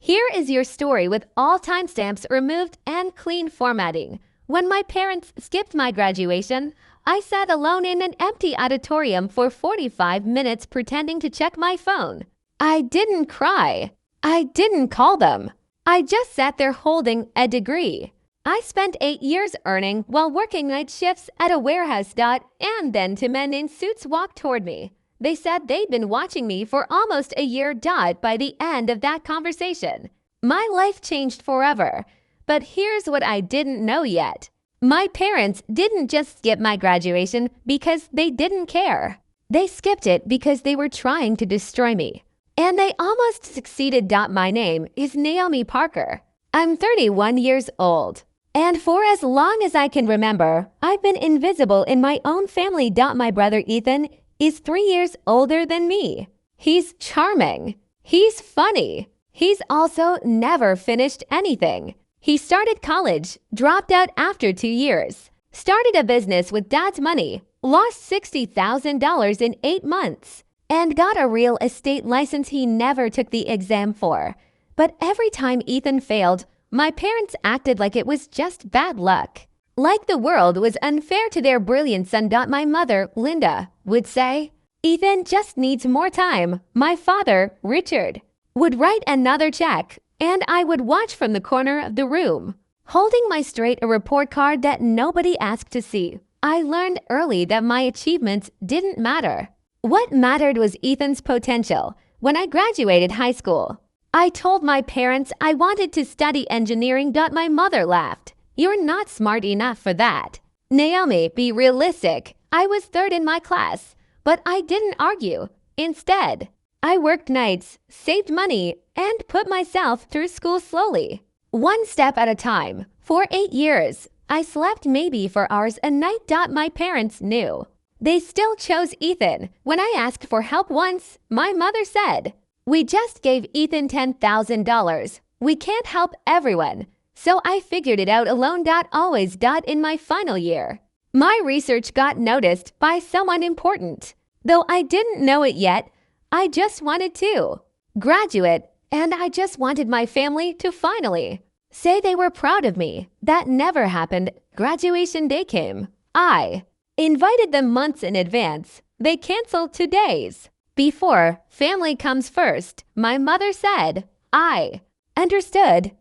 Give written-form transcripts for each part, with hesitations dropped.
Here is your story with all timestamps removed and clean formatting. When my parents skipped my graduation, I sat alone in an empty auditorium for 45 minutes pretending to check my phone. I didn't cry. I didn't call them. I just sat there holding a degree. I spent 8 years earning while working night shifts at a warehouse. And then 2 men in suits walked toward me. They said they'd been watching me for almost a year. By the end of that conversation, my life changed forever. But here's what I didn't know yet. My parents didn't just skip my graduation because they didn't care. They skipped it because they were trying to destroy me. And they almost succeeded. My name is Naomi Parker. I'm 31 years old. And for as long as I can remember, I've been invisible in my own family. My brother Ethan is 3 years older than me. He's charming. He's funny. He's also never finished anything. He started college, dropped out after 2 years, started a business with dad's money, lost $60,000 in 8 months, and got a real estate license he never took the exam for. But every time Ethan failed, my parents acted like it was just bad luck. Like the world was unfair to their brilliant son. My mother, Linda, would say, "Ethan just needs more time." My father, Richard, would write another check, and I would watch from the corner of the room, holding my straight a report card that nobody asked to see. I learned early that my achievements didn't matter. What mattered was Ethan's potential. When I graduated high school, I told my parents I wanted to study engineering. My mother laughed. "You're not smart enough for that. Naomi, be realistic." I was third in my class, but I didn't argue. Instead, I worked nights, saved money, and put myself through school slowly, one step at a time. For 8 years, I slept maybe 4 hours a night. My parents knew. They still chose Ethan. When I asked for help once, my mother said, "We just gave Ethan $10,000. We can't help everyone. So I figured it out alone. Always. In my final year, my research got noticed by someone important. Though I didn't know it yet, I just wanted to graduate, and I just wanted my family to finally say they were proud of me. That never happened. Graduation day came. I invited them months in advance. They canceled 2 days before. Family comes first, my mother said. I understood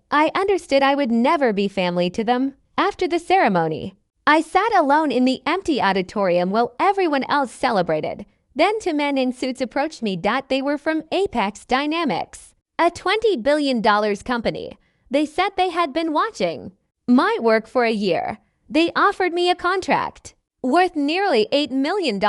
I would never be family to them. After the ceremony, I sat alone in the empty auditorium while everyone else celebrated. Then 2 men in suits approached me. They were from Apex Dynamics, a $20 billion company. They said they had been watching my work for a year. They offered me a contract worth nearly $8 million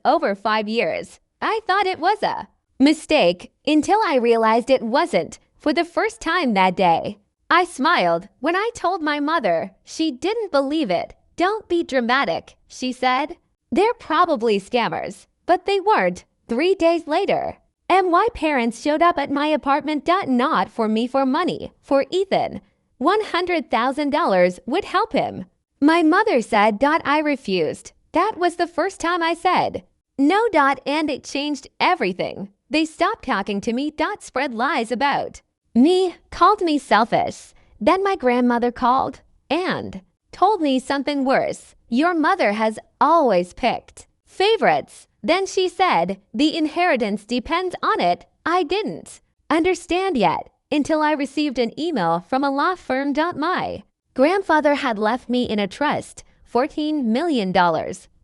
over 5 years. I thought it was a mistake until I realized it wasn't. For the first time that day, I smiled when I told my mother. She didn't believe it. "Don't be dramatic," she said. "They're probably scammers." But they weren't. 3 days later, my parents showed up at my apartment. Not for me, for money. For Ethan. $100,000 would help him. My mother said. I refused. That was the first time I said no. And it changed everything. They stopped talking to me. Spread lies about me, called me selfish. Then my grandmother called and told me something worse. "Your mother has always picked favorites." Then she said, "The inheritance depends on it." I didn't understand yet until I received an email from a law firm. My grandfather had left me in a trust, $14 million,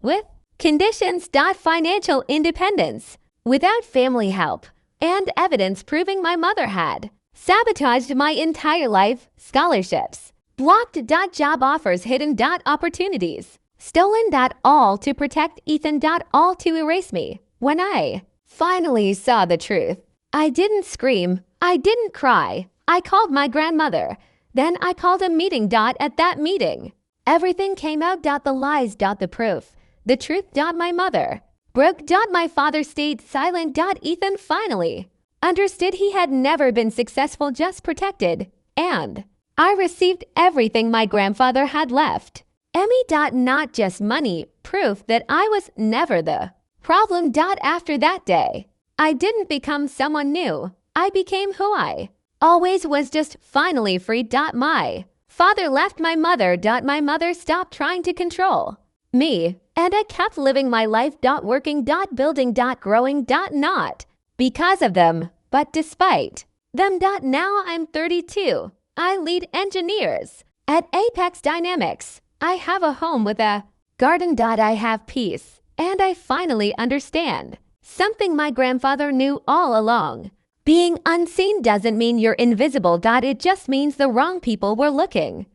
with conditions. Financial independence, without family help, and evidence proving my mother had sabotaged my entire life. Scholarships, blocked. Job offers, hidden. Opportunities, stolen. All to protect Ethan. All to erase me. When I finally saw the truth, I didn't scream. I didn't cry. I called my grandmother. Then I called a meeting. At that meeting, everything came out. The lies. The proof. The truth. My mother broke. My father stayed silent. Ethan finally understood he had never been successful, just protected. And I received everything my grandfather had left. Emmy. Not just money, proof that I was never the problem. After that day, I didn't become someone new. I became who I always was just finally free. My father left my mother. My mother stopped trying to control me, and I kept living my life. Working, building, growing, not because of them, but despite them. Now I'm 32. I lead engineers at Apex Dynamics. I have a home with a garden. I have peace, and I finally understand something my grandfather knew all along. Being unseen doesn't mean you're invisible. It just means the wrong people were looking.